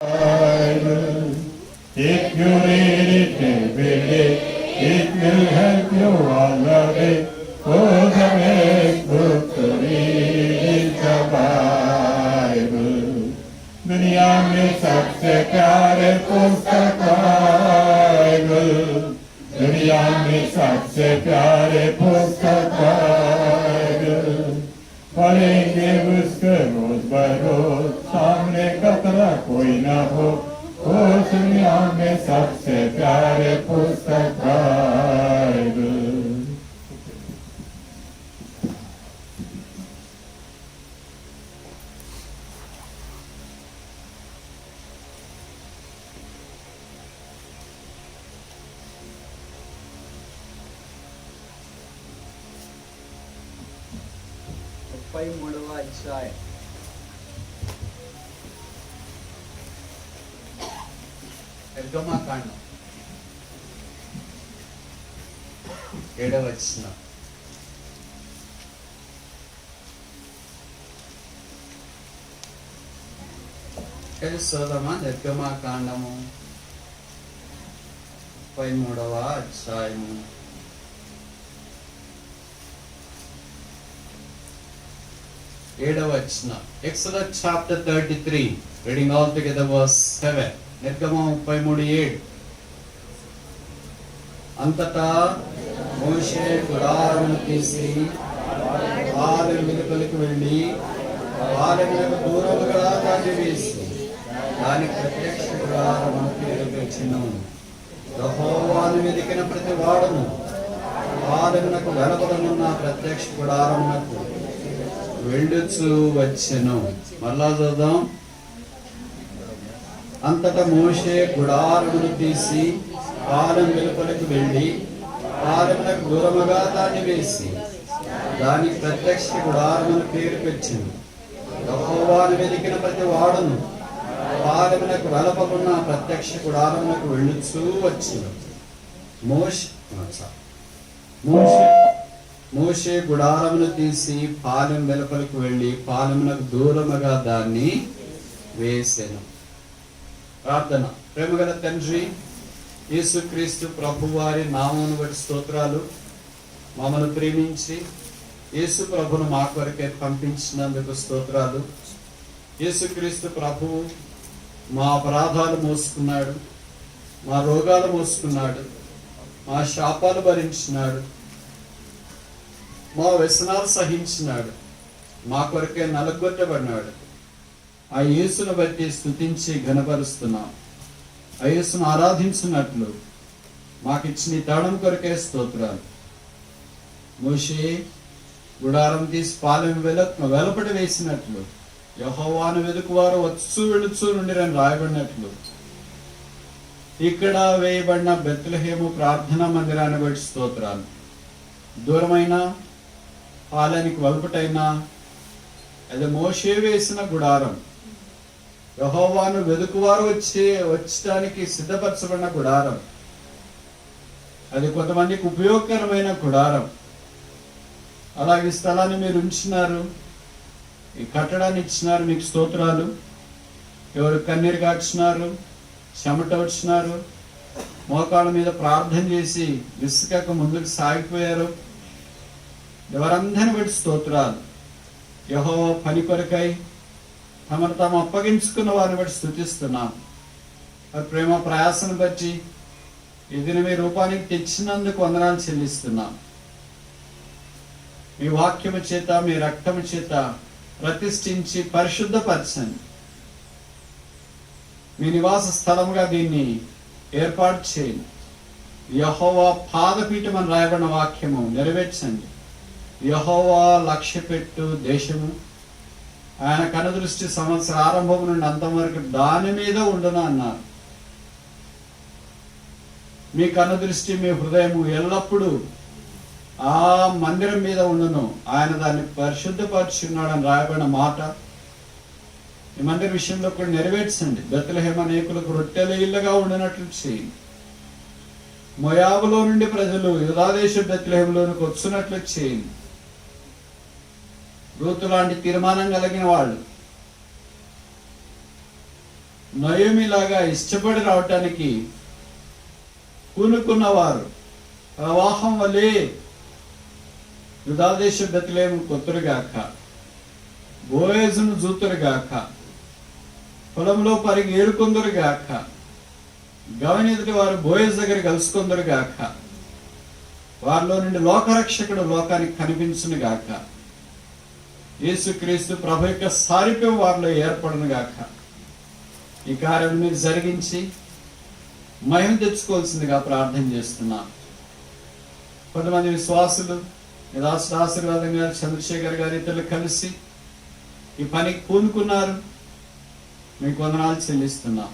If you read it every day, it will help you all the way. Oh, the best book to read is the Bible. दुनिया में सबसे प्यारे पुस्तक Bible, दुनिया में सबसे प्यारे पुस्तक बाइबल। पढ़ेंगे उसको रोज बरोज, सामने खतरा कोई ना हो। उस दुनिया में सबसे प्यारे पुस्तक बाइबल। అధ్యాయం నిర్గమకాండం 7వ వచనం. తెలుసోదమా నిర్గమకాండము 33వ అధ్యాయము Exodus chapter 33, reading all together verse 7. నిర్గమం 33:7. అంతటా మోషే గుడారమును తీసి పాలెం వెలుపలికి వెళ్ళి పాలెమునకు దూరముగా దాటి వేసి దాని ప్రత్యక్ష గుడారమును పేరు పెట్టెను. యెహోవాను వెదికిన ప్రతి వాడును పాలెమునకు వెలుపలనున్న ప్రత్యక్ష గుడారమునకు వెళ్ళుచు వచ్చెను. మళ్ళా చూద్దాం. అంతటా మోషే గుడారమును తీసి పాలెం వెలుపలికి వెళ్ళి పాలెమునకు దూరముగా దాన్ని వేసి దాని ప్రత్యక్ష గుడారమును పేరు పెట్టెను. యెహోవాను వెదికిన ప్రతి వాడును పాలెమునకు వెలుపలున్న ప్రత్యక్ష గుడారమునకు వెళ్ళుచు వచ్చెను. మోషే గుడారమును తీసి పాలెం వెలుపలికి వెళ్ళి పాలెమునకు దూరముగా దాన్ని వేసెను. ప్రార్థన. ప్రేమగల తండ్రి, యేసుక్రీస్తు ప్రభువారి నామమును బట్టి స్తోత్రాలు. మమ్మల్ని ప్రేమించి యేసు ప్రభును మా కొరకే పంపించినందుకు స్తోత్రాలు. యేసుక్రీస్తు ప్రభువు మా అపరాధాలు మోసుకున్నాడు, మా రోగాలు మోసుకున్నాడు, మా శాపాలు భరించినాడు, మా వ్యసనాలు సహించినాడు, మా కొరకే నలగొట్టబడినాడు. ఆ యేసును బట్టి స్తుతించి ఘనపరుస్తున్నాం. ఆ యేసును ఆరాధించినట్లు మాకిచ్చిన తాళం కొరకే స్తోత్రాలు. మోషే గుడారం తీసి పాలెం వెలుపటి వేసినట్లు యెహోవాను వెదుకువారు వచ్చు వెళుచు నుండిరని రాయబడినట్లు ఇక్కడ వేయబడిన బెత్లెహేము ప్రార్థనా మందిరాన్ని బట్టి స్తోత్రాలు. దూరమైన పాలెనికి వెలుపటైనా అది మోషే వేసిన గుడారం, యెహోవాను వెదుకువారు వచ్చడానికి సిద్ధపరచబడిన గుడారం. అది కొంతమందికి ఉపయోగకరమైన గుడారం. అలాగే స్థలాన్ని మీరు ఉంచినారు, ఈ కట్టడాన్ని ఇచ్చినారు, మీకు స్తోత్రాలు. ఎవరు కన్నీరు కాచినారు, చెమట వచ్చినారు, మోకాళ్ళ మీద ప్రార్థన చేసి విసుకక ముందుకు సాగిపోయారు, ఎవరందరిని బట్టి స్తోత్రాలు. యెహోవా పని కొరకై తమను తాము అప్పగించుకున్న వారిని బట్టి స్తుతిస్తున్నాం. ప్రేమ ప్రయాసను బట్టి ఇది మీ రూపానికి తెచ్చినందుకు వందనాలు చెల్లిస్తున్నాం. మీ వాక్యము చేత, మీ రక్తము చేత ప్రతిష్ఠించి పరిశుద్ధపరచండి. మీ నివాస స్థలముగా దీన్ని ఏర్పాటు చేయండి. యెహోవా పాదపీఠం అని రాయబడిన వాక్యము నెరవేర్చండి. యెహోవా లక్ష్యపెట్టు దేశము, ఆయన కనుదృష్టి సంవత్సర ఆరంభం నుండి అంతం వరకు దాని మీద ఉండును అన్నారు. మీ కనుదృష్టి, మీ హృదయము ఎల్లప్పుడూ ఆ మందిరం మీద ఉండును. ఆయన దాన్ని పరిశుద్ధపరుచున్నాడని రాయబడిన మాట ఈ మందిర విషయంలో కూడా నెరవేర్చండి. బెత్లెహేము అనేకులకు రొట్టెల ఇళ్ళగా ఉండినట్లు చేయండి. మోయాబులో నుండి ప్రజలు యూదాదేశ బెత్లెహేములోనికి వచ్చినట్లు చేయండి. రూతు లాంటి తీర్మానం కలిగిన వాళ్ళు నయోమిలాగా ఇష్టపడి రావటానికి పూనుకున్నవారు ప్రవాహం వలె యూదాదేశ బెత్లెహేము కొత్తరుగాక, బోయజును జూతురుగాక, పొలంలో పరిగి ఏరుకొందరుగాక, గవని ఎదుటి వారు బోయజ్ దగ్గర కలుసుకొందరుగాక, వారిలో నుండి లోకరక్షకుడు లోకానికి కనిపించును గాక, యేసుక్రీస్తు ప్రభు యొక్క సారూప్యం వారిలో ఏర్పడును గాక. ఈ కార్యం మీరు జరిగించి మహిమ తెచ్చుకోవాల్సిందిగా ప్రార్థన చేస్తున్నాం. కొంతమంది విశ్వాసులు ఆశీర్వాదం గారు, చంద్రశేఖర్ గారు, ఇతరులు కలిసి ఈ పనికి పూనుకున్నారు. మీకు వందనాలు చెల్లిస్తున్నాం.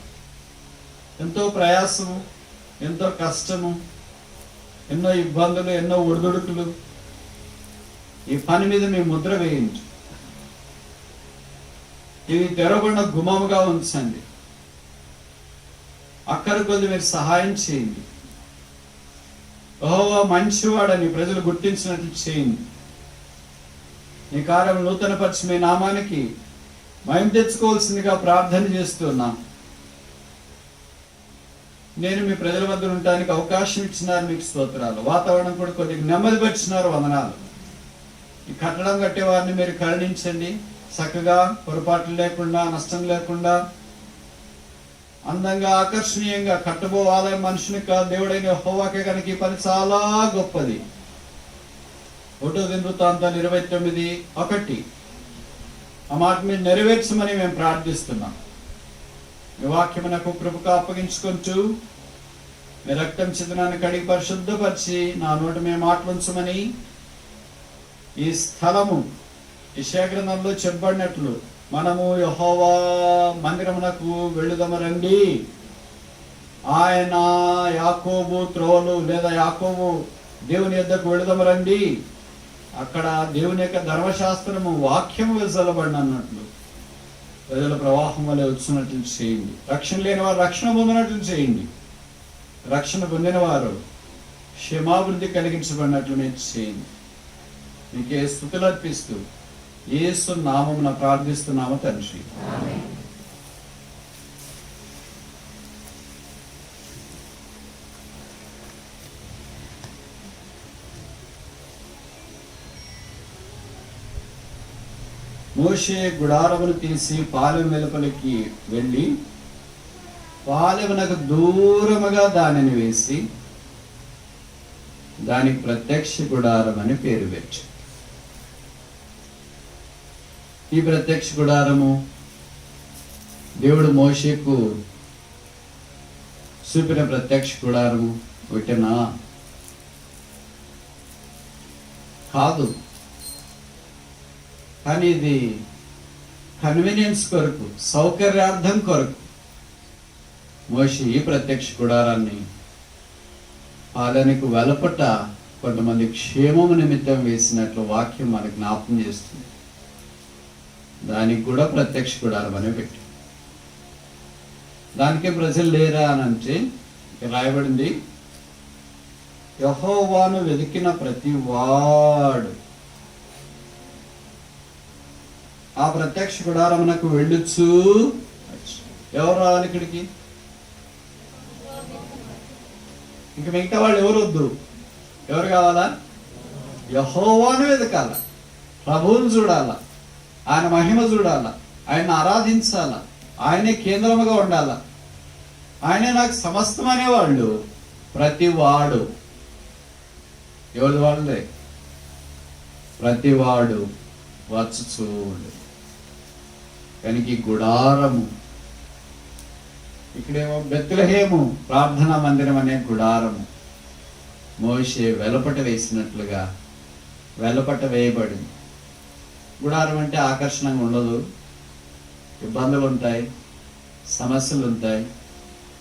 ఎంతో ప్రయాసము, ఎంతో కష్టము, ఎన్నో ఇబ్బందులు, ఎన్నో ఒడిదుడుకులు. ఈ పని మీద మీ ముద్ర వేయండి. ఇది తెరవబడిన గుమ్మముగా ఉంచండి. అక్కర కొద్ది మీరు సహాయం చేయండి. యెహోవా మంచివాడని ప్రజలు గుర్తించినట్లు చేయండి. ఈ కార్యం నూతనపరిచి మీ నామానికి మహిమ తెచ్చుకోవాల్సిందిగా ప్రార్థన చేస్తున్నాం. నేను మీ ప్రజల వద్ద ఉండటానికి అవకాశం ఇచ్చినారు, మీకు స్తోత్రాలు. వాతావరణం కూడా కొద్దిగా నెమ్మది పరిచినారు, వందనాలు. ఈ కట్టడం కట్టే వారిని మీరు కరుణించండి. చక్కగా పొరపాట్లు లేకుండా, నష్టం లేకుండా, అందంగా, ఆకర్షణీయంగా కట్టబో ఆలయం మనుషుని కాదు, దేవుడైన యెహోవాకే కనుక ఈ పని చాలా గొప్పది. 1 దినవృత్తాంతాలు 29:1 ఆ మాట మీరు నెరవేర్చమని మేము ప్రార్థిస్తున్నాం. మీ వాక్యమునకు కృపకు అప్పగించుకుంటూ మీ రక్తం చిదనాన్ని కడిగి పరిశుద్ధపరిచి నా నోట మేము మాటలుంచమని, ఈ స్థలము యెషయా గ్రంథంలో చెప్పబడినట్లు మనము యెహోవా మందిరమునకు వెళ్ళుదము రండి. ఆయన యాకోబు త్రోవలు లేదా యాకోబు దేవుని యొద్దకు వెళ్ళుదము రండి. అక్కడ దేవుని యొక్క ధర్మశాస్త్రము వాక్యము వెదజల్లబడిన అన్నట్లు ప్రజల ప్రవాహం వల్ల వచ్చినట్లు చేయండి. రక్షణ లేని వారు రక్షణ పొందినట్లు చేయండి. రక్షణ పొందిన వారు క్షేమాభివృద్ధి కలిగించబడినట్లు మీరు చేయండి. మీకే స్తుతులు అర్పిస్తూ యేసు నామమున ప్రార్థిస్తున్నాము తండ్రి. మోషే గుడారమును తీసి పాలెం వెలుపలికి వెళ్ళి పాలెమునకు దూరముగా దానిని వేసి దానికి ప్రత్యక్ష గుడారం అని పేరు పెట్టు. ఈ ప్రత్యక్ష గుడారము దేవుడు మోషేకు చూపిన ప్రత్యక్ష గుడారము ఒకటేనా? కాదు. కానీ ఇది కన్వీనియన్స్ కొరకు, సౌకర్యార్థం కొరకు మోషే ఈ ప్రత్యక్ష గుడారాన్ని పాలనకు వెలపట కొంతమంది క్షేమము నిమిత్తం వేసినట్లు వాక్యం మనకు జ్ఞాపకం చేస్తుంది. దానికి కూడా ప్రత్యక్ష గుడారం అనే పెట్టి, దానికే ప్రజలు లేరా అని అంటే రాయబడింది, యెహోవాను వెతికిన ప్రతి వాడు ఆ ప్రత్యక్ష గుడారమునకు వెళ్ళొచ్చు. ఎవరు రావాలి ఇక్కడికి? ఇంక మిగతా వాళ్ళు ఎవరు వద్దు. ఎవరు కావాలా? యెహోవాను వెతకాల, ప్రభువును చూడాల, ఆయన మహిమ చూడాల, ఆయన ఆరాధించాల, ఆయనే కేంద్రముగా ఉండాల, ఆయనే నాకు సమస్తం అనేవాళ్ళు ప్రతి వాడు. ఎవరి వాళ్ళే? ప్రతి వాడు వచ్చుచూ ఉండు. కనుక ఈ గుడారము, ఇక్కడేమో బెత్లెహేము ప్రార్థనా మందిరం అనే గుడారము మోషే వెలపట వేసినట్లుగా వెలపట వేయబడింది. గుడారం అంటే ఆకర్షణంగా ఉండదు, ఇబ్బందులు ఉంటాయి, సమస్యలు ఉంటాయి.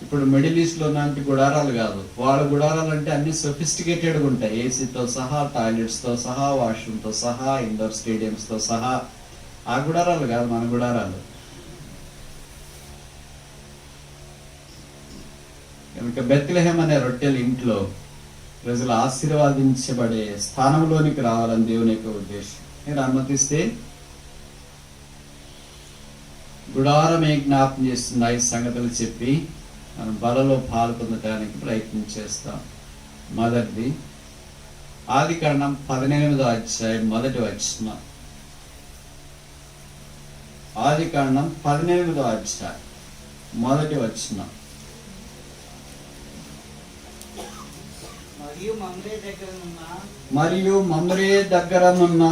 ఇప్పుడు మిడిల్ ఈస్ట్లో లాంటి గుడారాలు కాదు. వాళ్ళ గుడారాలు అంటే అన్ని సొఫిస్టికేటెడ్గా ఉంటాయి, ఏసీతో సహా, టాయిలెట్స్తో సహా, వాష్రూమ్తో సహా, ఇండోర్ స్టేడియంస్తో సహా. ఆ గుడారాలు కాదు మన గుడారాలు. కనుక బెత్లెహేం అనే రొట్టెల ఇంట్లో ప్రజలు ఆశీర్వాదించబడే స్థానంలోనికి రావాలని దేవుని యొక్క ఉద్దేశం. మీరు అనుమతిస్తే గుడారమే జ్ఞాపం చేస్తుంది. 5 సంగతులు చెప్పి మనం బలలో పాలు పొందడానికి ప్రయత్నం చేస్తాం. మొదటిది ఆదికాండం 18వ అధ్యాయం మొదటి వచనం. ఆదికాండం 18వ అధ్యాయం మొదటి వచనం. మరియు మమ్రే దగ్గరనున్న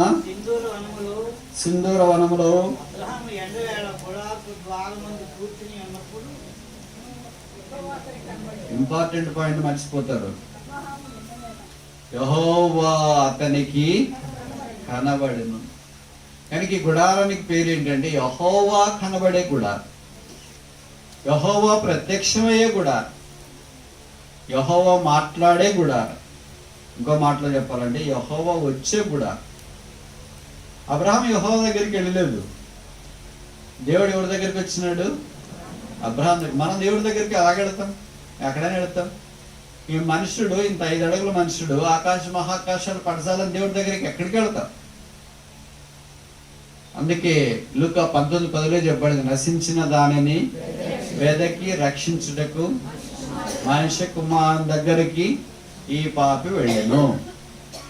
సింధూర వనములో ఇంపార్టెంట్ పాయింట్ మర్చిపోతారు. యెహోవా అతనికి కనబడెను. కనుక ఈ గుడారానికి పేరు ఏంటంటే యెహోవా కనబడే గుడారం, యెహోవా ప్రత్యక్షమయ్యే గుడారం, యెహోవా మాట్లాడే గుడారం. ఇంకో మాటలో చెప్పాలంటే యెహోవా వచ్చే గుడారం. అబ్రహాం యెహోవా దగ్గరికి వెళ్ళలేదు. దేవుడు ఎవరి దగ్గరికి వచ్చినాడు? అబ్రహాం దగ్గర. మనం దేవుడి దగ్గరికి ఎలాగెడతాం? ఎక్కడైనా వెళతాం. ఈ మనుషుడు, ఇంత 5 అడుగుల మనుషుడు, ఆకాశ మహాకాశాలు పడసాలని దేవుడి దగ్గరికి ఎక్కడికి వెళ్తాం? అందుకే లూకా 19:10 చెప్పబడింది, నశించిన దానిని వెదకి రక్షించుటకు మనిషి కుమారుని దగ్గరికి ఈ పాపి వెళ్ళెను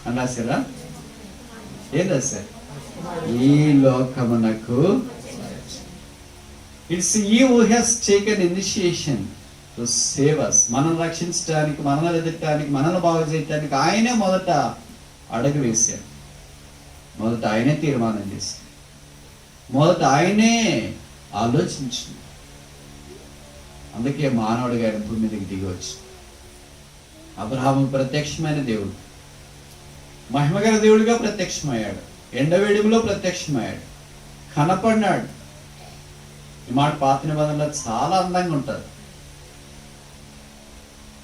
అని రాశారా? ఏం రాశారు? ఈ లోకమునకు. It's he who has taken initiation to save us. మనల్ని రక్షించడానికి, మనల్ని ఎదగటానికి, మనల్ని బాగు చేయడానికి ఆయనే మొదట అడుగు వేశారు. మొదట ఆయనే తీర్మానం చేశారు. మొదట ఆయనే ఆలోచించింది. అందుకే మానవుడిగా ఆయన భూమి మీదకి దిగవచ్చు. అబ్రహాము ప్రత్యక్షమైన దేవుడు, మహిమగల దేవుడిగా ప్రత్యక్షమయ్యాడు. ఎండవేడిలో ప్రత్యక్షమయ్యాడు, కనపడినాడు. ఈ మాట పాత నిబంధనలో చాలా అందంగా ఉంటుంది.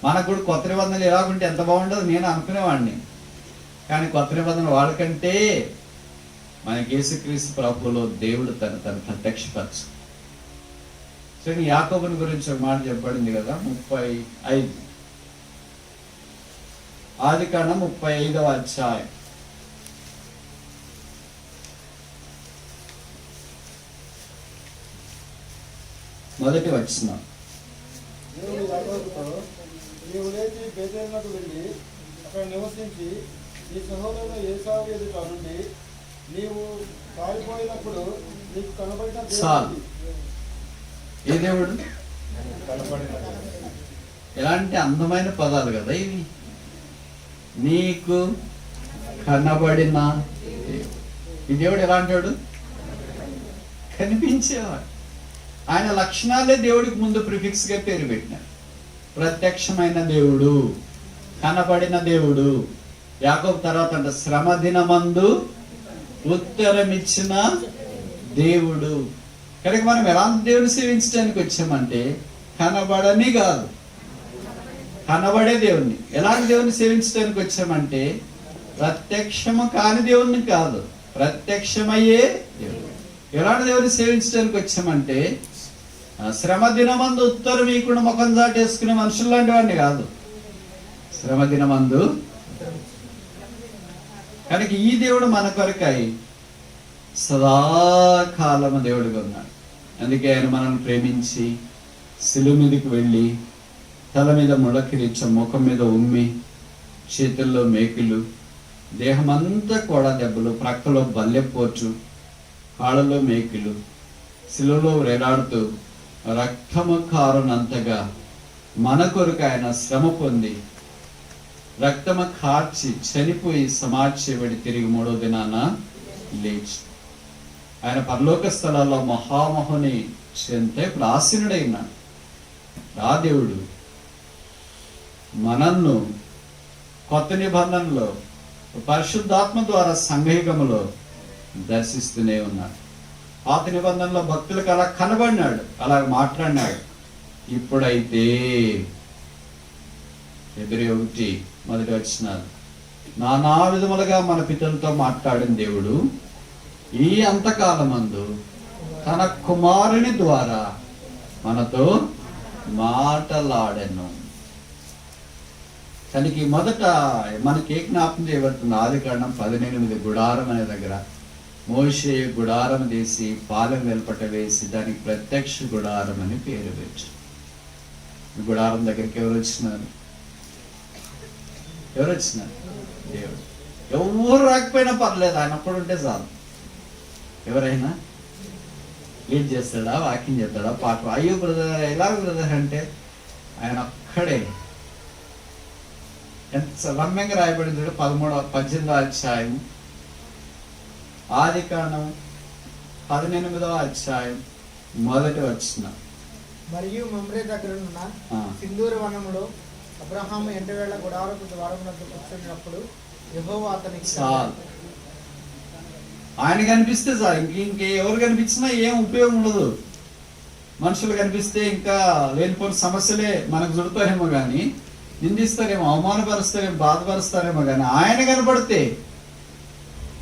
మనకు కూడా కొత్త నిబంధనలు ఎలాగుంటే ఎంత బాగుంటుందో నేను అనుకునేవాడిని. కానీ కొత్త నిబంధనలు వాళ్ళకంటే మనకి యేసుక్రీస్తు ప్రభువులో దేవుడు తను ప్రత్యక్షపరచు. సో యాకోబుని గురించి ఒక మాట చెప్పబడింది కదా, 35 ఆదికాండం 35వ అధ్యాయం. మొదటి వచనం. నీవు లేచి బేతేలునకు వెళ్ళి అక్కడ నివసించి నీ సహోదరుడు ఏసావు ఎదుట నుండి నీవు పారిపోయినప్పుడు నీకు కనబడిన చాలు. ఏ దేవుడు? ఎలాంటి అందమైన పదాలు కదా ఇవి. నీకు కనబడిన దేవుడు. ఈ దేవుడు ఎలాంటాడు? కనిపించేవాడు. ఆయన లక్షణాలే దేవుడికి ముందు ప్రిఫిక్స్ గా పేరు పెట్టినారు. ప్రత్యక్షమైన దేవుడు, కనబడిన దేవుడు. యాకోబు తర్వాత అంటే శ్రమ దినమందు ఉత్తరం ఇచ్చిన దేవుడు. కనుక మనం ఎలాంటి దేవుని సేవించడానికి వచ్చామంటే కనబడని కాదు, కనబడే దేవుణ్ణి. ఎలాంటి దేవుని సేవించడానికి వచ్చామంటే ప్రత్యక్షము కాని దేవుణ్ణి కాదు, ప్రత్యక్షమయ్యే దేవుడు. ఎలాంటి దేవుని సేవించడానికి వచ్చామంటే శ్రమ దినమందు ఉత్తరం ఇకుండా ముఖం చాటేసుకునే మనుషులు లాంటి వాడిని కాదు, శ్రమ దినమందు. కనుక ఈ దేవుడు మన కొరకై సదాకాలము దేవుడిగా ఉన్నాడు. అందుకే ఆయన మనల్ని ప్రేమించి శిలువ మీదకి వెళ్ళి తల మీద ముళ్ళకిరీచం, ముఖం మీద ఉమ్మి, చేతుల్లో మేకులు, దేహమంతా కూడా దెబ్బలు, ప్రక్కలో బల్లెపోచు, కాళ్ళలో మేకులు, శిలువలో వేలాడుతూ రక్తము కారునంతగా మన కొరకు ఆయన శ్రమ పొంది రక్తము కార్చి చనిపోయి సమాధి చేయబడి తిరిగి 3వ దినాన లేచి ఆయన పరలోక స్థలాల్లో మహామహుని చెంత ఇప్పుడు ఆసీనుడై ఉన్నాడు. ఆ దేవుడు మనల్ని కొత్త నిబంధనలో పరిశుద్ధాత్మ ద్వారా సంఘయుగములో దర్శిస్తూనే ఉన్నాడు. పాత నిబంధనలో భక్తులకు అలా కనబడినాడు, అలా మాట్లాడినాడు. ఇప్పుడైతే హెబ్రీ 1:1 నానా విధములుగా మన పితరులతో మాట్లాడిన దేవుడు ఈ అంతకాలమందు తన కుమారుని ద్వారా మనతో మాటలాడెను. తనకి మొదట మనకి ఏ జ్ఞాపకం చేయబడుతుంది? ఆదికాండం 18 గుడారం అనే దగ్గర మోషే గుడారం తీసి పాలెం వెలుపట వేసి దానికి ప్రత్యక్ష గుడారం అని పేరు పెట్టు. గుడారం దగ్గరికి ఎవరు వచ్చినారు? దేవుడు. ఎవరు రాకపోయినా పర్లేదు, ఆయన ఒక్కడు ఉంటే చాలు. ఎవరైనా లీడ్ చేస్తాడా, వాకింగ్ చేస్తాడా, పాట అయ్యో బ్రదర్ ఎలా బ్రదర్ అంటే ఆయన ఒక్కడే. ఎంత రమ్యంగా రాయబడింది 18వ అధ్యాయం, ఆదికాండం 18వ అధ్యాయం 1వ వచనం. మరియు మమ్రే దగ్గరనున్న సింధూర వనములో అబ్రహాము ఎండవేళ గుడారపు ద్వారమునకు కూర్చున్నప్పుడు యెహోవా అతనికి ఆయన కనిపిస్తే సార్ ఇంకే ఎవరు కనిపించినా ఏం ఉపయోగం ఉండదు. మనుషులు కనిపిస్తే ఇంకా లేనిపోయిన సమస్యలే మనకు చుడతారేమో కానీ, నిందిస్తారేమో, అవమానపరుస్తారేమో, బాధపరుస్తారేమో కానీ ఆయన కనపడితే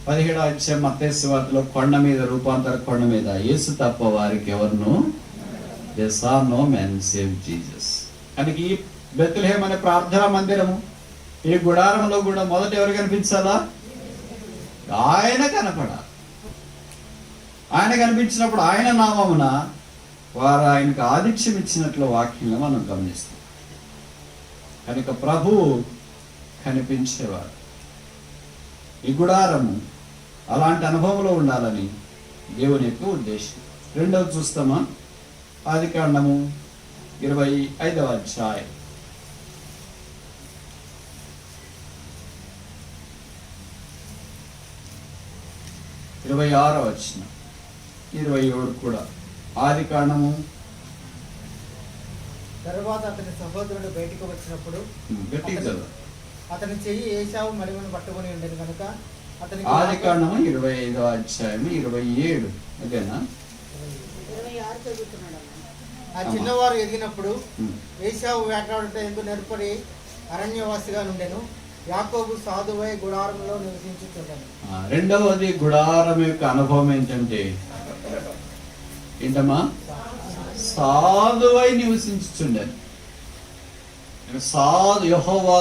17వ అధ్యాయం మత్తయి సువార్తలో కొండ మీద, రూపాంతర కొండ మీద యేసు తప్ప వారికి ఎవరును they saw no man save Jesus. కనుక ఈ బెత్లెహేం అనే ప్రార్థనా మందిరము, ఈ గుడారంలో కూడా మొదట ఎవరు కనిపించాలా? ఆయన కనపడాలి. ఆయన కనిపించినప్పుడు ఆయన నామమున వారు ఆయనకు ఆదిత్యం ఇచ్చినట్లు వాక్యంలో మనం గమనిస్తాం. కనుక ప్రభువు కనిపించేవారు. ఈ గుడారము అలాంటి అనుభవంలో ఉండాలని దేవుని యొక్క ఉద్దేశం. రెండవది చూస్తామా? ఆదికాండము 25వ అధ్యాయం 26వ వచనం, 27 కూడా. ఆదికాండము. తరువాత అతని సహోదరుడు బయటకు వచ్చినప్పుడు అతని చెయ్యి ఏశావు మడిమను పట్టుకుని ఉండేది కనుక అతనికి. ఆదికాండము 25వ అధ్యాయం 27 అదేనా? ఆ చిన్నవారు ఎదిగినప్పుడు ఏశావు వేటాడుట ఎందుకు నేర్పడి అరణ్యవాసిగా నుండెను. యాకోబు సాధువై గుడారంలో నివసించుచుండెను. రెండవది గుడారం యొక్క అనుభవం ఏంటంటే ఏంటమ్మా? సాధువై నివసించుచుండెను. యెహోవా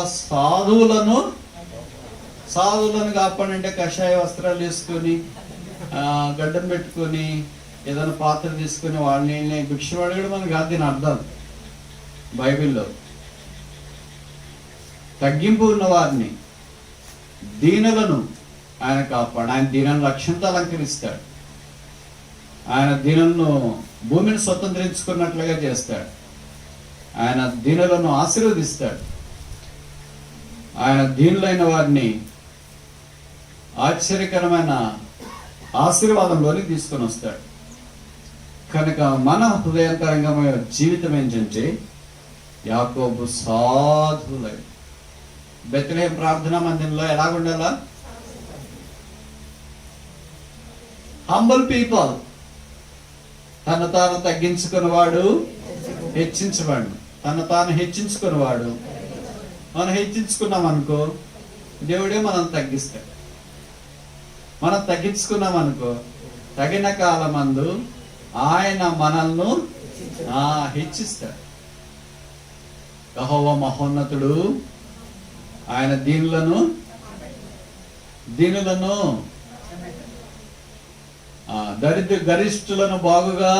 సాధువులను కాపాడంటే కషాయ వస్త్రాలు వేసుకొని, గడ్డం పెట్టుకొని, ఏదైనా పాత్ర తీసుకుని వాళ్ళని భిక్ష అడగడం మనకు కాదు దీని అర్థం. బైబిల్లో తగ్గింపు ఉన్న వారిని, దీనులను ఆయన కాపాడు. ఆయన దీనులను లక్ష్యంతో అలంకరిస్తాడు. ఆయన దీనులను భూమిని స్వతంత్రించుకున్నట్లుగా చేస్తాడు. ఆయన దీనులను ఆశీర్వదిస్తాడు. ఆయన దీనులైన వారిని ఆశ్చర్యకరమైన ఆశీర్వాదంలోనికి తీసుకొని వస్తాడు. కనుక మన హృదయంతరంగమైన జీవితం ఏంటంటే యాకోబు సాధులై. బెత్లెహేం ప్రార్థనా మందిరంలో ఎలాగుండాలా? Humble people. తను తాను తగ్గించుకున్నవాడు హెచ్చించవాడు. తను తాను హెచ్చించుకున్నవాడు. మనం హెచ్చించుకున్నాం అనుకో దేవుడే మనం తగ్గిస్తాడు. మనం తగ్గించుకున్నాం అనుకో తగిన కాలమందు ఆయన మనల్ని హెచ్చిస్తాడు. యెహోవా మహోన్నతుడు. ఆయన దీనులను గరిష్ఠులను బాగుగా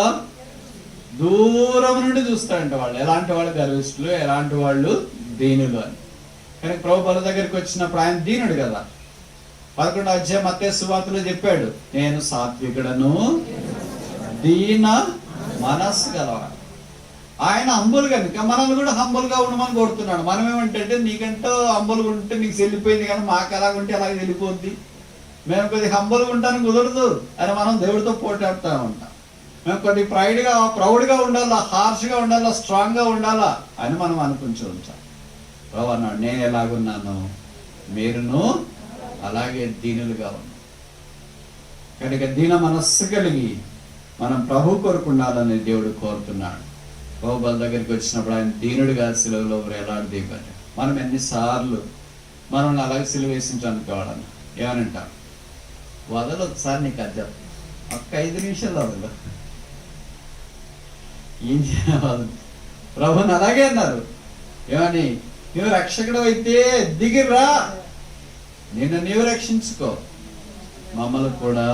దూరం నుండి చూస్తారంట. వాళ్ళు ఎలాంటి వాళ్ళు గరిష్ఠులు, ఎలాంటి వాళ్ళు దీనులు అని. కానీ ప్రభు బల దగ్గరికి వచ్చినప్పుడు ఆయన దీనుడు కదా. 11వ అధ్యాయం మత్తయి సువార్తలో చెప్పాడు, నేను సాత్వికుడను, దీన మనస్సు గలవాడు. ఆయన హంబుల్ కనుక మనల్ని కూడా హంబుల్ గా ఉండమని కోరుతున్నాడు. మనం ఏమంటే నీకంటూ హంబుల్గా ఉంటే నీకు చెల్లిపోయింది, కానీ మాకు ఎలాగుంటే అలాగే వెళ్ళిపోద్ది, మేము కొద్దిగా హంబుల్గా ఉంటానికి కుదరదు అని మనం దేవుడితో పోటాడుతూ ఉంటాం. మేము కొద్దిగా ప్రౌడ్గా ఉండాలా, హార్ష్గా ఉండాలా, స్ట్రాంగ్గా ఉండాలా అని మనం అనుకుంటూ ఉంటాం. ప్రభు అన్నాడు, నేను ఎలాగున్నాను మీరును అలాగే దీనులుగా ఉన్నాం. కనుక దీన మనస్సు కలిగి మనం ప్రభు కొరకు ఉండాలని దేవుడు కోరుతున్నాడు. ప్రభు బల దగ్గరికి వచ్చినప్పుడు ఆయన దీనుడిగా సిలువలో వేలాడదీయబడ్డాడు. మనం ఎన్నిసార్లు మనల్ని అలాగే సిలువ వేసించడానికి వాడని ఏమనంటాం? వదలొద్దు సార్, నీకు అర్థం ఒక్క 5 నిమిషాలు వదలు. ఏం చేయాలి? ప్రభుని అలాగే అన్నారు. ఏమని? నువ్వు రక్షకుడు అయితే దిగిరా, నిన్ను నీవు రక్షించుకో, మమ్మల్ని కూడా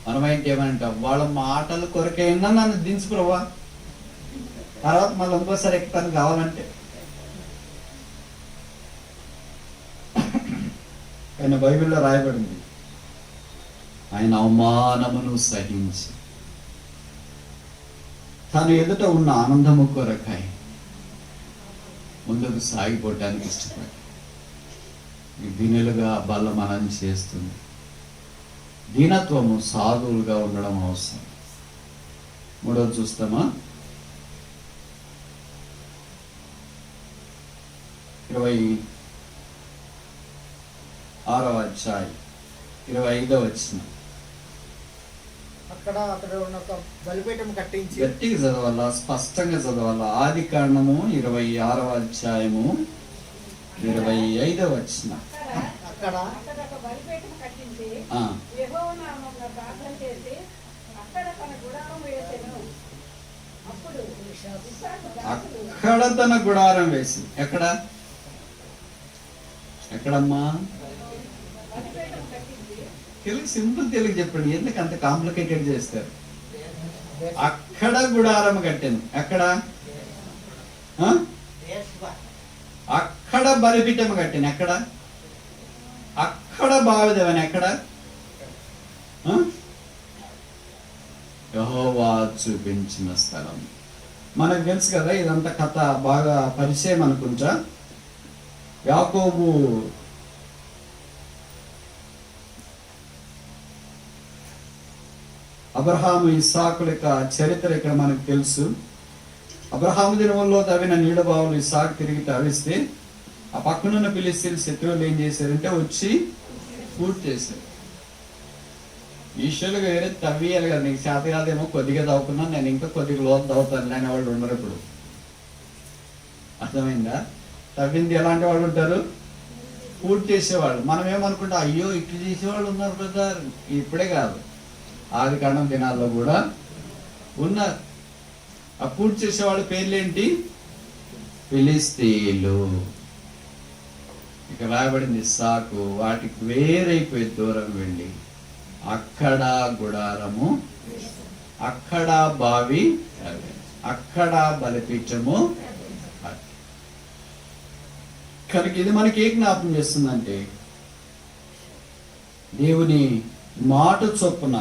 మనమైతే ఏమంటాం, వాళ్ళ మాటల కొరకైనా నన్ను దించు ప్రభా, తర్వాత మళ్ళీ ఇంకోసారి ఎక్కుతాను కావాలంటే. ఆయన బైబిల్లో రాయబడింది, ఆయన అవమానమును సహించి తను ఎదుట ఉన్న ఆనందము కొరకాయ ముందుకు సాగిపోవటానికి ఇష్టపడి దీనులుగా బల్ల మనం చేస్తుంది. దీనత్వము సాధువులుగా ఉండడం అవసరం. మూడోది చూస్తామా, 26వ అధ్యాయం 25వ వచనం. అక్కడ అతడు ఒక బలిపీఠం కట్టించి, గట్టిగా చదవాలా, స్పష్టంగా చదవాలా. ఆది కాండము 26వ అధ్యాయము 25వ వచనం. అక్కడ అక్కడ తన గుడారం వేసి, ఎక్కడమ్మా? తెలుగు, సింపుల్ తెలుగు చెప్పండి, ఎందుకు అంత కాంప్లికేటెడ్ చేస్తారు? అక్కడ గుడారం కట్టాను. ఎక్కడ? అక్కడ బలిపీఠం కట్టాను. ఎక్కడ? అక్కడ బావిదేవని. ఎక్కడ? యెహోవా చూపించిన స్థలం. మనకు తెలుసు కదా, ఇదంతా కథ బాగా పరిచయం అనుకుంటా. యాకోబు అబ్రహాము ఇస్సాకుల యొక్క చరిత్ర ఇక్కడ మనకు తెలుసు. అబ్రహాము దినముల్లో తవ్విన నీళ్ళ బావులు ఇస్సాకు తిరిగి తవ్విస్తే ఆ పక్కనున్న ఫిలిస్తీన్ల శత్రువులు ఏం చేశారంటే వచ్చి పూర్తి చేశారు. ఈశ్వరులుగా వేరే తవ్వియాలి కదా, నీకు చేత కాదేమో కొద్దిగా తవ్వుకున్నా, నేను ఇంకా కొద్దిగా లోతు తవ్వుతాను లేని వాళ్ళు ఉండరు. ఇప్పుడు అర్థమైందా? తవ్వింది ఎలాంటి వాళ్ళు ఉంటారు? పూర్తి చేసేవాళ్ళు. మనం ఏమనుకుంటా, అయ్యో ఇట్లు చేసేవాళ్ళు ఉన్నారు బ్రదర్. ఇప్పుడే కాదు, ఆది కాండం దినాల్లో కూడా ఉన్నారు. ఆ పూర్తి చేసేవాళ్ళ పేర్లేంటి? ఫిలిస్తీయులు. ఇక రాయబడింది, ఇస్సాకు వాటికి వేరైపోయి దూరం వెళ్ళి అక్కడ గుడారము, అక్కడ బావి, అక్కడ బలిపీఠము. కనుక ఇది మనకి ఏ జ్ఞాపకం చేస్తుందంటే, దేవుని మాట చొప్పున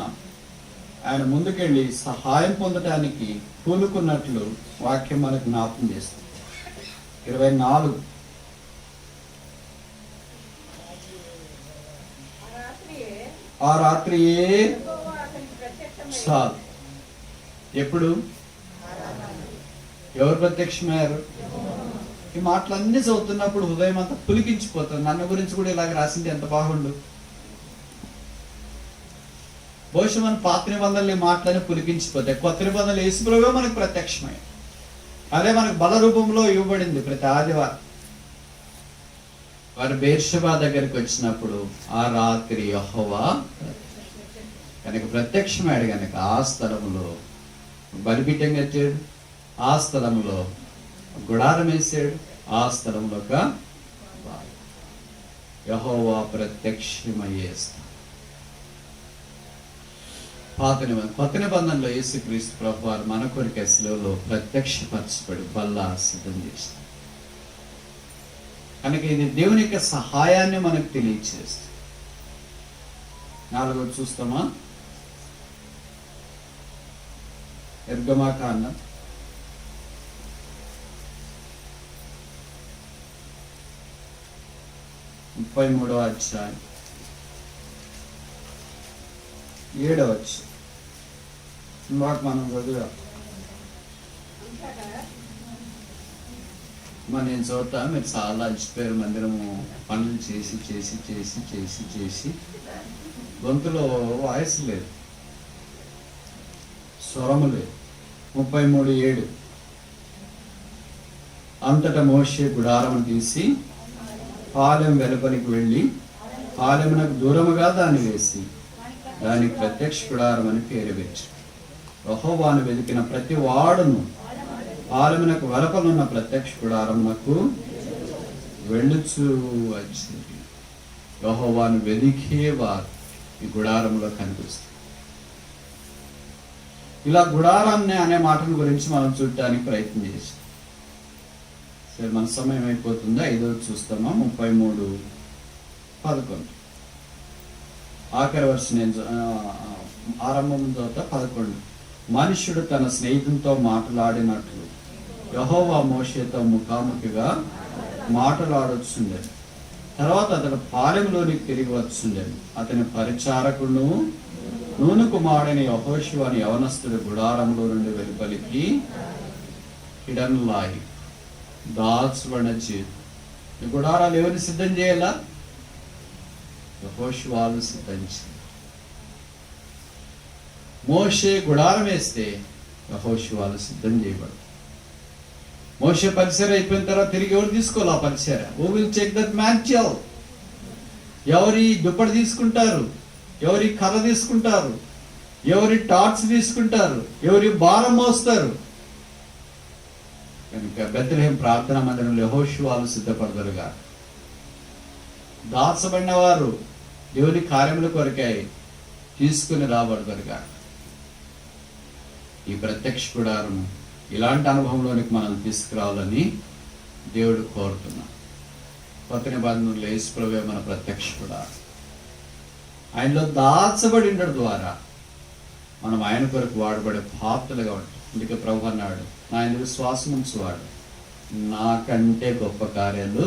ఆయన ముందుకెళ్ళి సహాయం పొందటానికి పూనుకున్నట్లు వాక్యం మనకు జ్ఞాపకం చేస్తుంది. 24 ఆ రాత్రియే చాలు. ఎప్పుడు? ఎవరు ప్రత్యక్షమయ్యారు? ఈ మాటలన్నీ చదువుతున్నప్పుడు హృదయం అంతా పులికించిపోతుంది. నన్ను గురించి కూడా ఇలాగ రాసింది ఎంత బాగుండు. బహుశా మన పాత నిబంధనలు ఈ మాటలని పులికించిపోతాయి. కొత్త నిబంధనలు యేసుప్రభువే మనకు ప్రత్యక్షమయ్యాయి. అదే మనకు బల రూపంలో ఇవ్వబడింది ప్రతి ఆదివారం. వారు బేర్షెబా దగ్గరికి వచ్చినప్పుడు ఆ రాత్రి యెహోవా కనుక ప్రత్యక్షమయ్యాడు. కనుక ఆ స్థలంలో బలిపీఠం కట్టాడు, ఆ స్థలంలో గుడారం వేసాడు, ఆ స్థలంలో యెహోవా ప్రత్యక్షమయ్యే స్థలం. కొత్త నిబంధనలో యేసుక్రీస్తు ప్రభువారు మన కొరకు శిలువలో ప్రత్యక్షపరచబడి బల్ల సిద్ధం చేస్తారు. కనుక ఇది దేవుని యొక్క సహాయాన్ని మనకు తెలియచేస్తుంది. 4 చూస్తామా? నిర్గమాకాండం 33వ అధ్యాయం 7వ వచనం. ఇందాక మనం చదివాం. నేను చోట మీరు చాలా అలసిపోయారు. మందిరము పనులు చేసి చేసి చేసి చేసి చేసి గొంతులో వాయిస్ లేదు, స్వరము లేదు. 33:7 అంతటా మోషే గుడారము తీసి పాలెం వెలుపలికి వెళ్ళి పాలెమునకు దూరముగా దాన్ని వేసి దానికి ప్రత్యక్ష గుడారం అని పేరు పెట్టి యెహోవాను వెతికిన ప్రతి వాడును పాలెమునకు వెలుపలున్న ప్రత్యక్ష గుడారమునకు వెళ్ళుచూ వచ్చింది. యెహోవాను వెదికే వారు ఈ గుడారంలో కనిపిస్తుంది. ఇలా గుడారాన్ని అనే మాటల గురించి మనం చూడటానికి ప్రయత్నం చేసాం. సరే, మన సమయం అయిపోతుంది. 5వ చూస్తామా, 33:11 ఆఖరి వర్షం నేను ఆరంభం తర్వాత 11. మనుష్యుడు తన స్నేహితునితో మాట్లాడినట్లు యెహోవా మోషేతో ముఖాముఖిగా మాట్లాడొచ్చుండేది. తర్వాత అతడు పాలెంలోనికి తిరిగి వచ్చుండేది. అతని పరిచారకుడును నూనె కుమారుడైన యెహోషువ అని యవనస్తుడు గుడారంలో నుండి వెలుపలికి హిడన్లాయి దాల్చబడిన చేతి. ఈ గుడారాలు ఎవరిని సిద్ధం చేయాలా? యెహోషువను సిద్ధం చేయాలి. మోషే గుడారం వేస్తే యెహోషువను సిద్ధం చేయబడు. మోషే పరిచర్య అయిపోయిన తర్వాత తిరిగి ఎవరు తీసుకోవాలి ఆ పరిచర్య? హూ విల్ చెక్ దట్ మ్యాన్చల్? ఎవరి దుప్పటి తీసుకుంటారు? ఎవరి కర్ర తీసుకుంటారు? ఎవరి టార్చ్ తీసుకుంటారు? ఎవరి భారం మోస్తారు? కనుక బెత్లెహేం ప్రార్థనా మందిరంలో యెహోషువను సిద్ధపడతారుగా. దాచబడిన వారు దేవుని కార్యముల కొరకై తీసుకుని రాబడతారుగా. ఈ ప్రత్యక్ష గుడారం ఇలాంటి అనుభవంలోనికి మనం తీసుకురావాలని దేవుడు కోరుతున్నాం. కొత్త నిబంధనలో యేసు ప్రభువే మన ప్రత్యక్ష గుడారం. ఆయనలో దాచబడి ఉండడం ద్వారా మనం ఆయన కొరకు వాడబడే పాత్రలుగా ఉంటాం. అందుకే ప్రభు అన్నాడు, ఆయన విశ్వాసం ఉంచువాడు నాకంటే గొప్ప కార్యాలు.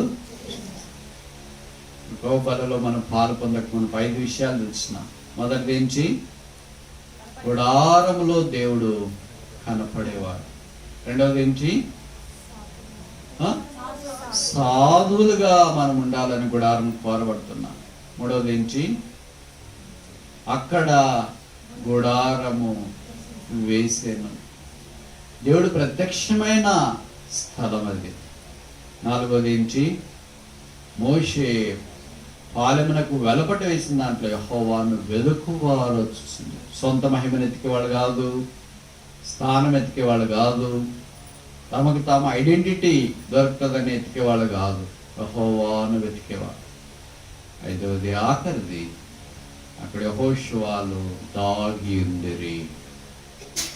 ప్రభు బలలో మనం పాలు పొందక మనం 5 విషయాలు చూసినాం. మొదటి నుంచి గుడారములో దేవుడు కనపడేవాడు. రెండవది నుంచి సాధువులుగా మనం ఉండాలని గుడారం కోరబడుతున్నాం. మూడవది నుంచి అక్కడ గుడారము వేసేను. దేవుడు ప్రత్యక్షమైన స్థలం అది. నాలుగవది నుంచి మోషే పాలెమునకు వెలపట వేసిన దాంట్లో యెహోవాను వెలుకువారు చూసింది. సొంత మహిమను ఎతికేవాళ్ళు కాదు, స్థానం ఎతికేవాళ్ళు కాదు, తమకు తాము ఐడెంటిటీ దొరుకుతుందని ఎతికేవాళ్ళు కాదు, యెహోవాను వెతికేవాళ్ళు. ఐదవది ఆఖరిది, అక్కడ యెహోషువలు దాగి ఉండిరి.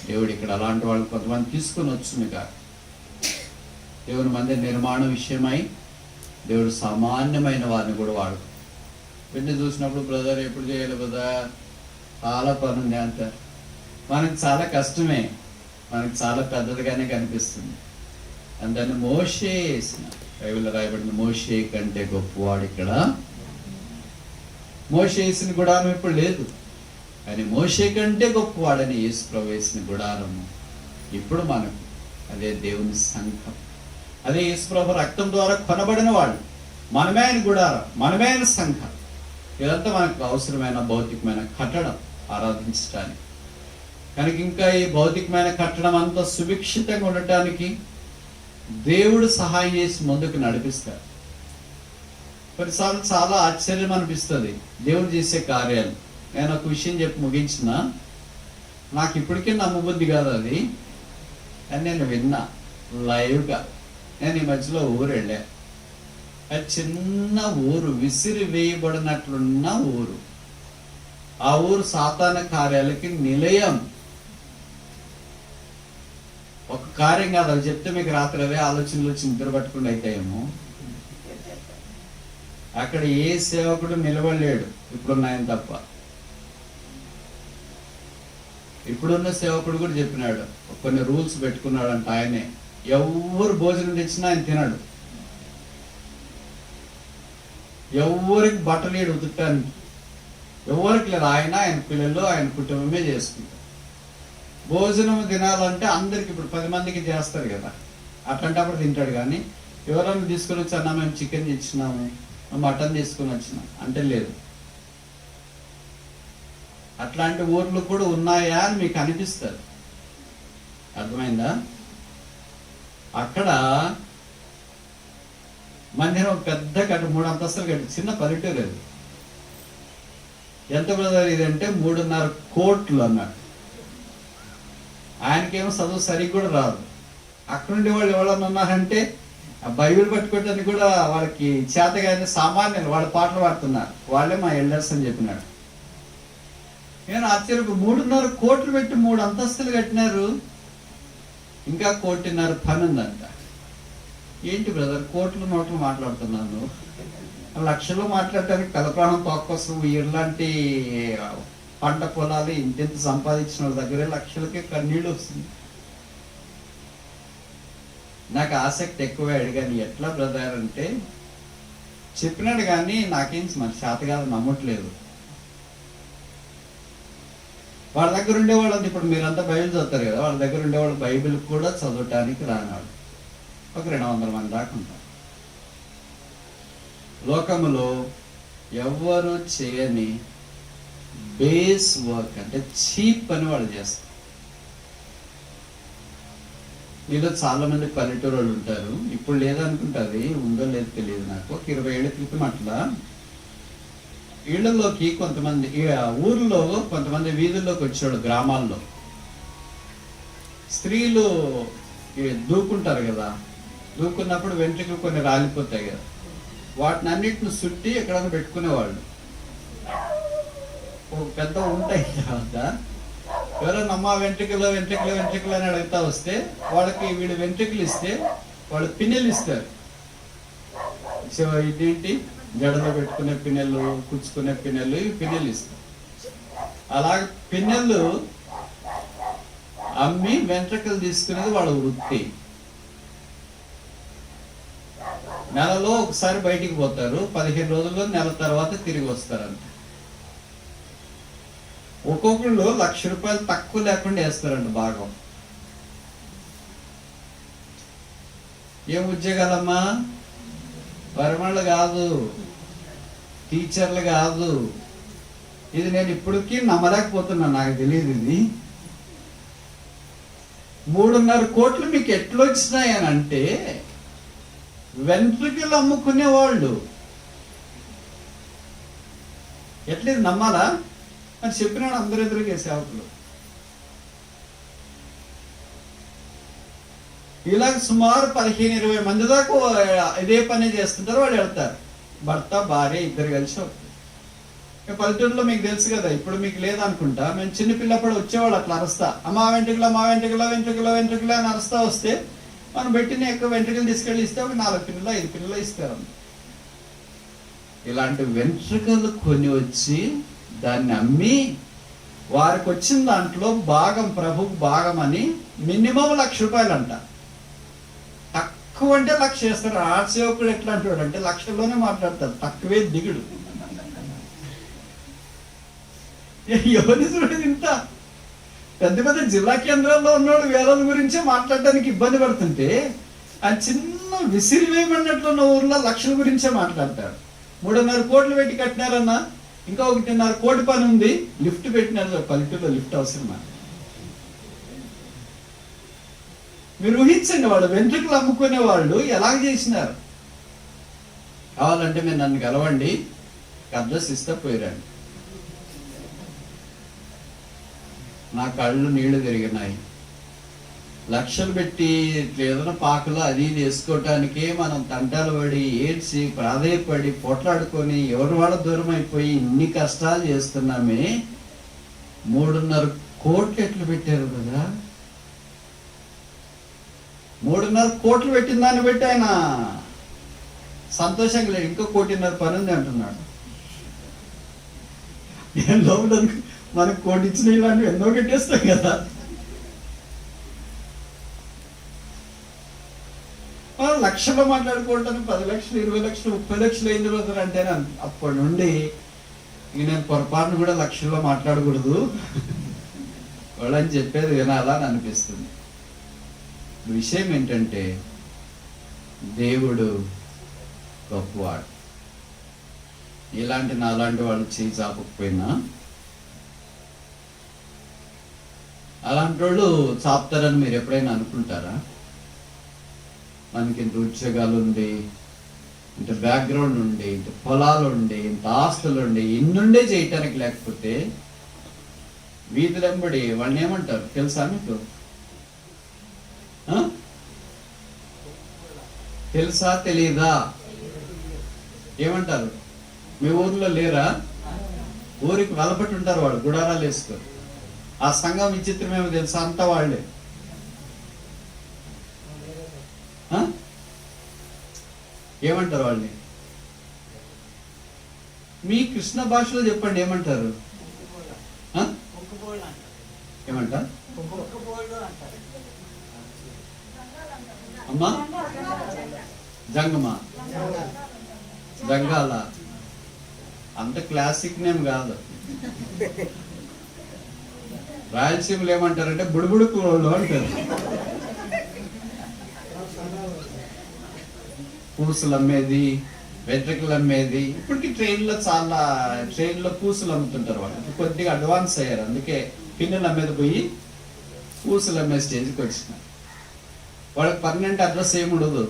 దేవుడు ఇక్కడ అలాంటి వాళ్ళు కొంతమంది తీసుకుని వచ్చిందిగా. దేవుని మందిర నిర్మాణ విషయమై దేవుడు సామాన్యమైన వారిని కూడా వాడు. వెంటనే చూసినప్పుడు బ్రదర్ ఎప్పుడు చేయాలి బ్రదర్, చాలా పని ఉంది అంటారు. మనకు చాలా కష్టమే, మనకు చాలా పెద్దదిగానే కనిపిస్తుంది. అందుకని మోషే వేసిన బైబిల్లో రాయబడిన మోషే కంటే గొప్పవాడు ఇక్కడ. మోషే వేసిన గుడారం ఇప్పుడు లేదు, కానీ మోషే కంటే గొప్పవాడని యేసు ప్రభు వేసిన గుడారము ఇప్పుడు మనకు. అదే దేవుని సంఘం, అదే యేసు ప్రభు రక్తం ద్వారా కొనబడిన వాడు. మనమే ఆయన గుడారం, మనమే ఆయన సంఘం. ఇదంతా మనకు అవసరమైన భౌతికమైన కట్టడం ఆరాధించడానికి. కనుక ఇంకా ఈ భౌతికమైన కట్టడం అంతా సుభిక్షితంగా ఉండటానికి దేవుడు సహాయం చేసి ముందుకు నడిపిస్తాడు. కొన్నిసార్లు చాలా ఆశ్చర్యం అనిపిస్తుంది దేవుడు చేసే కార్యాలు. నేను ఒక విషయం చెప్పి ముగించిన, నాకు ఇప్పటికే నమ్మబుద్ధి కాదు అది, అని నేను విన్నా లైవ్గా. నేను ఈ మధ్యలో ఊరు వెళ్ళా. అది చిన్న ఊరు, విసిరి వేయబడినట్లున్న ఊరు. ఆ ఊరు సాతాన కార్యాలకి నిలయం. ఒక కార్యం కాదు, అది చెప్తే మీకు రాత్రి అవే ఆలోచనలు వచ్చి నిద్ర పట్టుకుండా అయితాయేమో. అక్కడ ఏ సేవకుడు నిలబడలేడు ఇప్పుడున్న ఆయన తప్ప. ఇప్పుడున్న సేవకుడు కూడా చెప్పినాడు, కొన్ని రూల్స్ పెట్టుకున్నాడంట ఆయనే. ఎవరు భోజనం తెచ్చినా ఆయన తినడు, ఎవరికి బట్టలేడు ఉతుక్కానికి, ఎవరికి లేదు. ఆయన పిల్లలు ఆయన కుటుంబమే చేసుకుంటారు. భోజనం తినాలంటే అందరికి, ఇప్పుడు 10 మందికి చేస్తారు కదా, అట్లాంటప్పుడు తింటాడు. కానీ ఎవరైనా తీసుకొని వచ్చి అన్నా మేము చికెన్ తెచ్చినాము, మటన్ తీసుకొని వచ్చినాం అంటే లేదు. అట్లాంటి ఊర్లు కూడా ఉన్నాయా అని మీకు అనిపిస్తుంది. అర్థమైందా? అక్కడ మందిరం పెద్ద కట్టు, 3 అంతస్తులు కట్టు, చిన్న పల్లెటూరు అది. ఎంత బ్రదర్ ఇదంటే 3.5 కోట్లు అన్నాడు. ఆయనకేమో చదువు సరిగ్గా కూడా రాదు. అక్కడ నుండి వాళ్ళు ఎవరన్నా ఉన్నారంటే ఆ బైబిల్ పట్టుకోవడానికి కూడా వాళ్ళకి చేతగానే సామాన్యులు, వాళ్ళ పాటలు పాడుతున్నారు. వాళ్ళే మా ఎల్డర్స్ అని చెప్పినాడు. నేను ఆశ్చర్య 3.5 కోట్లు పెట్టి 3 అంతస్తులు కట్టినారు, ఇంకా 1.5 కోటి పని ఉందంట. ఏంటి బ్రదర్ కోట్లు నోట్లు మాట్లాడుతున్నాను, లక్షలు మాట్లాడటానికి తలప్రాణం తోక్కొస్తూ ఇలాంటి పంట పొలాలు ఇంతెంత సంపాదించిన వాళ్ళ దగ్గరే లక్షలకే కన్నీళ్ళు వస్తుంది. నాకు ఆసక్తి ఎక్కువ. అడిగాను ఎట్లా బ్రదర్ అంటే చెప్పినాడు, కానీ నాకేం మరి శాత కాదు, నమ్మట్లేదు. వాళ్ళ దగ్గర ఉండేవాళ్ళు, ఇప్పుడు మీరంతా బైబిల్ చదువుతారు కదా, వాళ్ళ దగ్గర ఉండేవాళ్ళు బైబిల్ కూడా చదవటానికి రానాడు ఒక 200 మంది దాకా ఉంటారు. లోకములో ఎవరు చేయని బేస్ వర్క్ అంటే చీప్ పని వాళ్ళు చేస్తారు. మీలో చాలా మంది పల్లెటూరు వాళ్ళు ఉంటారు, ఇప్పుడు లేదనుకుంటుంది, ఉందో లేదో తెలియదు నాకు. ఒక 20 ఏళ్ళ క్రితం అట్లా ఇళ్లలోకి కొంతమంది ఊర్లో కొంతమంది వీధుల్లోకి వచ్చేవాడు. గ్రామాల్లో స్త్రీలు దూకుంటారు కదా, దూకున్నప్పుడు వెంట్రుకలు కొన్ని రాలిపోతాయి కదా, వాటిని అన్నిటిని చుట్టి ఎక్కడైనా పెట్టుకునేవాళ్ళు. ఒక పెద్ద ఉంటాయి తర్వాత ఎవరైనా అమ్మ వెంట్రుకలు వెంట్రుకలు వెంట్రుకలు అని అడుగుతా వస్తే వాళ్ళకి వీళ్ళు వెంట్రుకలు ఇస్తే వాళ్ళు పిన్నెలు ఇస్తారు. సో ఇదేంటి జడలో పెట్టుకునే పిన్నెలు, కుచ్చుకునే పిన్నెలు, ఇవి పిన్నెలు ఇస్తారు. అలాగే పిన్నెలు అమ్మి వెంట్రుకలు తీసుకునేది వాళ్ళ వృత్తి. నెలలో ఒకసారి బయటికి పోతారు, 15 రోజుల్లో నెల తర్వాత తిరిగి వస్తారంట. ఒక్కొక్కళ్ళు ₹1,00,000 తక్కువ లేకుండా వేస్తారంట భాగం. ఏం ఉద్యోగాలమ్మా? పరిమళ కాదు, టీచర్లు కాదు. ఇది నేను ఇప్పటికీ నమ్మలేకపోతున్నా, నాకు తెలియదు. ఇది 3.5 కోట్లు మీకు ఎట్లా వచ్చినాయి అని అంటే వెంట్రుకలు అమ్ముకునే వాళ్ళు. ఎట్లేదు నమ్మాలా అని చెప్పినాడు అందరు ఎదురుగే సేవకులు. ఇలాగ సుమారు 15-20 మంది దాకా ఇదే పని చేస్తుంటారు. వాళ్ళు వెళ్తారు, భర్త భార్య ఇద్దరు కలిసి వస్తారు. పల్లెటూరులో మీకు తెలుసు కదా, ఇప్పుడు మీకు లేదనుకుంటా, మేము చిన్నపిల్లప్పుడు వచ్చేవాళ్ళు అట్లా అరుస్తా, అమ్మా వెంట్రుకలు మా వెంట్రుకలు వెంట్రుకలు వెంట్రుకలు అని అరుస్తా వస్తే మనం పెట్టిన ఎక్కువ వెంట్రుకలు తీసుకెళ్ళి ఇస్తే ఒక 4 పిల్లలు 5 పిల్లలు ఇస్తారు. ఇలాంటి వెంట్రుకలు కొని వచ్చి దాన్ని అమ్మి వారికి వచ్చిన దాంట్లో భాగం, ప్రభుకు భాగం అని మినిమం ₹1,00,000 అంట. తక్కువ అంటే 1,00,000 చేస్తారు. ఆ సేవకుడు ఎట్లా అంటాడు అంటే 1,00,000లోనే మాట్లాడతాడు, తక్కువే దిగుడు. ఎవరి చూడదు ఇంత పెద్ద పెద్ద జిల్లా కేంద్రాల్లో ఉన్నవాడు వేలాల గురించే మాట్లాడడానికి ఇబ్బంది పడుతుంటే ఆ చిన్న విసిరివేయమన్నట్లున్న ఊర్లో 1,00,000 గురించే మాట్లాడతాడు. 3.5 కోట్లు పెట్టి కట్టినారన్నా, ఇంకా 1.5 కోటి పని ఉంది, లిఫ్ట్ పెట్టినారు. పల్లెటూరులో లిఫ్ట్ అవసరమా? మీరు ఊహించండి, వాళ్ళు వెంట్రుకలు అమ్ముకునే వాళ్ళు ఎలాగ చేసినారు. కావాలంటే మీరు నన్ను కలవండి, అడ్రస్ ఇస్తే పోయిరండి. నా కళ్ళు నీళ్లు తిరిగినాయి. లక్షలు పెట్టి ఏదైనా పాకలు అది ఇది వేసుకోవటానికే మనం తంటాలు పడి ఏడ్చి ప్రాధేయపడి పోట్లాడుకొని ఎవరి వాళ్ళ దూరం అయిపోయి ఇన్ని కష్టాలు చేస్తున్నామే. 3.5 కోట్లు ఎట్లు పెట్టారు కదా. 3.5 కోట్లు పెట్టిన దాన్ని బట్టి ఆయన సంతోషంగా లేదు, ఇంకో 1.5 కోటి పని ఉంది అంటున్నాడు. నేను లోపల మనకు 1 కోటి ఇచ్చిన ఇలాంటివి ఎన్నో కట్టేస్తాం కదా. మనం లక్షల్లో మాట్లాడుకోవటానికి 10 లక్షలు 20 లక్షలు 30 లక్షలు అయింది రోజులు అంటే అప్పటి నుండి ఇక నేను పొరపాటును కూడా లక్షల్లో మాట్లాడకూడదు వాళ్ళని చెప్పేది వినాలా అని అనిపిస్తుంది. విషయం ఏంటంటే దేవుడు గొప్పవాడు. ఇలాంటి నాలాంటి వాళ్ళు చేయి చాపకపోయినా అలాంటి వాళ్ళు చాపుతారని మీరు ఎప్పుడైనా అనుకుంటారా? మనకి ఇంత ఉద్యోగాలు ఉంది, ఇంత బ్యాక్గ్రౌండ్ ఉండి, ఇంత పొలాలు ఉండి, ఇంత ఆస్తులు ఉండి, ఇన్నుండే చేయటానికి లేకపోతే వీధులెంబడి వాడిని ఏమంటారు తెలుసా మీకు? తెలుసా తెలీదా? ఏమంటారు? మీ ఊర్లో లేరా? ఊరికి వెలపట్టి ఉంటారు వాళ్ళు, గుడారాలు వేసుకొని. ఆ సంఘం విచిత్రమేమో తెలుసా, అంతా వాళ్ళే. ఏమంటారు వాళ్ళని? మీ కృష్ణ భాషలో చెప్పండి, ఏమంటారు? ఏమంటారు అమ్మా? జంగమా, జంగాల, అంత క్లాసిక్ నేమ్ కాదు. రాయలసీమలో ఏమంటారంటే బుడుబుడు కూరలు అంటారు. పూసలు అమ్మేది, వెంట్రుకలు అమ్మేది. ఇప్పటికి ట్రైన్లో పూసలు అమ్ముతుంటారు వాళ్ళు. కొద్దిగా అడ్వాన్స్ అయ్యారు, అందుకే పిన్నులు అమ్మేది పోయి పూసలు అమ్మే స్టేజ్కి వచ్చిన. వాళ్ళకి పర్మనెంట్ అడ్రస్ ఏమి ఉండదు,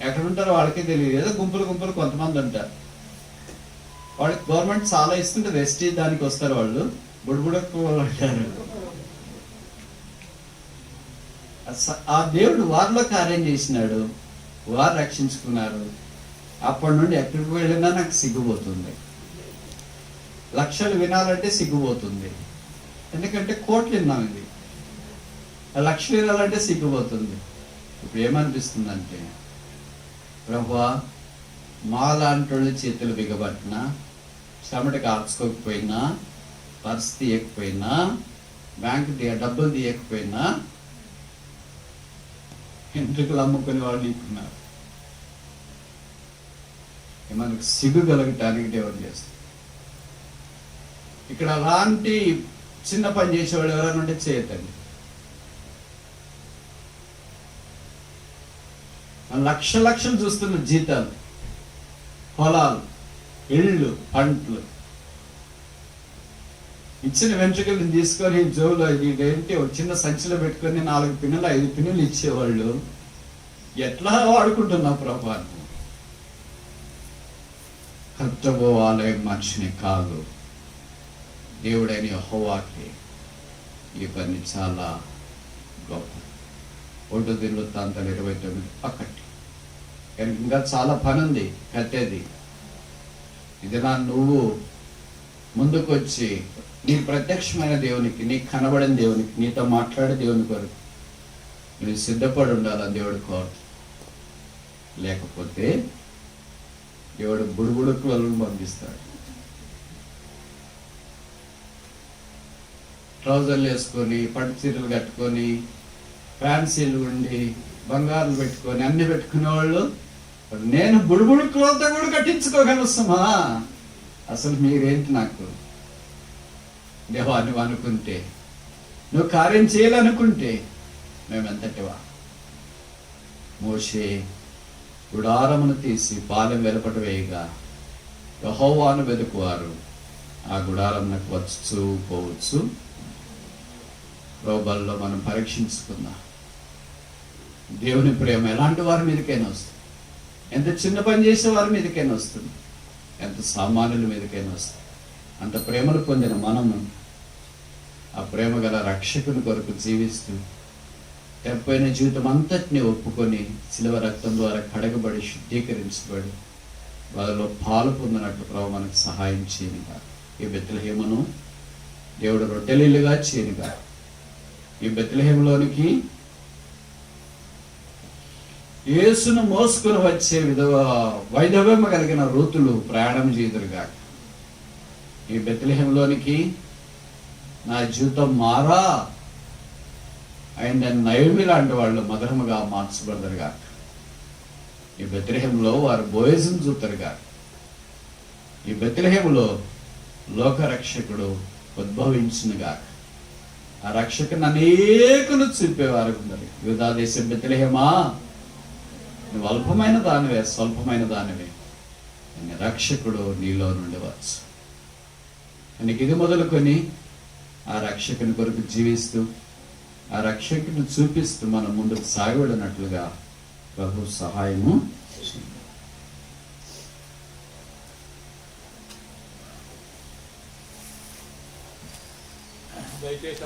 ఎక్కడ ఉంటారో వాళ్ళకే తెలియదు. ఏదో గుంపులు గుంపులు కొంతమంది ఉంటారు. వాళ్ళకి గవర్నమెంట్ చాలా ఇస్తుంటుంది, ఎస్టీ దానికి వస్తారు వాళ్ళు. బుడుబుడకు అంటారు. ఆ దేవుడు వారిలో కార్యం చేసినాడు, వారు రక్షించుకున్నారు. అప్పటి నుండి ఎక్కడికి వెళ్ళినా నాకు సిగ్గుపోతుంది. లక్షలు వినాలంటే సిగ్గుపోతుంది, ఎందుకంటే కోట్లు విన్నాం. ఇది లక్షలు వినాలంటే సిగ్గుపోతుంది. ఇప్పుడు ఏమనిపిస్తుందంటే, ప్రభువా, మాలాంటి వాళ్ళ చేతులు బిగబట్టినా, చెమట కాల్చుకోకపోయినా, పర్స్ తీయకపోయినా, బ్యాంకు డబ్బులు తీయకపోయినా, ఎంట్రుకలు అమ్ముకునే వాళ్ళు ఇప్పుడున్నారు. మనకు సిగ్గు కలగటానికి దేవుడు చేస్తాడు. ఇక్కడ అలాంటి చిన్న పని చేసేవాళ్ళు ఎవరైనా ఉంటే చేయతండి. లక్షలు చూస్తున్న జీతాలు, పొలాలు, ఇళ్ళు, పంటలు, ఇచ్చిన వెంట్రుకలను తీసుకొని జోలో ఏంటి ఒక చిన్న సంచిలో పెట్టుకొని 4 పిన్నులు 5 పిన్నులు ఇచ్చేవాళ్ళు. ఎట్లా వాడుకుంటున్నా ప్రభా? కర్తవ్యాలే మనిషిని కాదు, దేవుడైన యెహోవాకి ఈ పని చాలా గొప్ప. 1 దినవృత్తాంతాలు 29 పక్కటి. ఇంకా చాలా పని ఉంది కట్టేది. ఇది నువ్వు ముందుకొచ్చి నీ ప్రత్యక్షమైన దేవునికి, నీకు కనబడిన దేవునికి, నీతో మాట్లాడే దేవుని కొరకు నువ్వు సిద్ధపడి ఉండాలని దేవుడు కోరు. లేకపోతే దేవుడు బుడుబుడుకులను పంపిస్తాడు. ట్రౌజర్లు వేసుకొని, పట్టు చీరలు కట్టుకొని, ఫ్యాన్సీలు ఉండి, బంగారులు పెట్టుకొని, అన్ని పెట్టుకునే వాళ్ళు, నేను బుడుబుడుకులతో కూడా కట్టించుకోగలుస్తామా? అసలు మీరేంటి నాకు? దేవా, నువ్వు అనుకుంటే, నువ్వు కార్యం చేయాలనుకుంటే మేమెంతటివా? మోషే గుడారమును తీసి పాలెం వెలుపట వేయగా యెహోవాను వెతుకువారు ఆ గుడారమునకు వచ్చు పోవచ్చు. రోబల్లో మనం పరీక్షించుకుందాం. దేవుని ప్రేమ ఎలాంటి వారి మీదకైనా వస్తుంది. ఎంత చిన్న పని చేసే వారి మీదకైనా వస్తుంది, ఎంత సామాన్యుల మీదకైనా వస్తుంది. అంత ప్రేమను పొందిన మనము ఆ ప్రేమ గల రక్షకుని కొరకు జీవిస్తూ తెప్పైన జీవితం అంతటిని ఒప్పుకొని శిలువ రక్తం ద్వారా కడగబడి శుద్ధీకరించబడి వాళ్ళలో పాలు పొందినట్లు ప్రభు మనకు సహాయం చేయనుగా. ఈ బెత్లెహేమును దేవుడు రొట్టెలిల్లుగా చేయనుగా. ఈ బెత్లెహేములోనికి యేసును మోసుకుని వచ్చే వైధవ్యం కలిగిన రూతులు ప్రయాణం చేదురుగా. ఈ బెత్లెహేములోనికి నా జీవితం మారా ఆయన నయోమి లాంటి వాళ్ళు మధురముగా మార్చబడదురుగా. ఈ బెత్లెహేములో వారు బోయజును చూతారుగా. ఈ బెత్లెహేములో లోకరక్షకుడు ఉద్భవించునుగా. ఆ రక్షకుని అనేకులు చూపేవారు ఉన్నారు. యూదా దేశం బెత్లెహేమా, నువ్వు అల్పమైన దానివే, స్వల్పమైన దానివే, రక్షకుడు నీలో నుండి వచ్చు. నీకు ఇది మొదలుకొని ఆ రక్షకుని కొరకు జీవిస్తూ ఆ రక్షకుని చూపిస్తూ మనం ముందుకు సాగబడినట్లుగా ప్రభు సహాయము. దయచేసి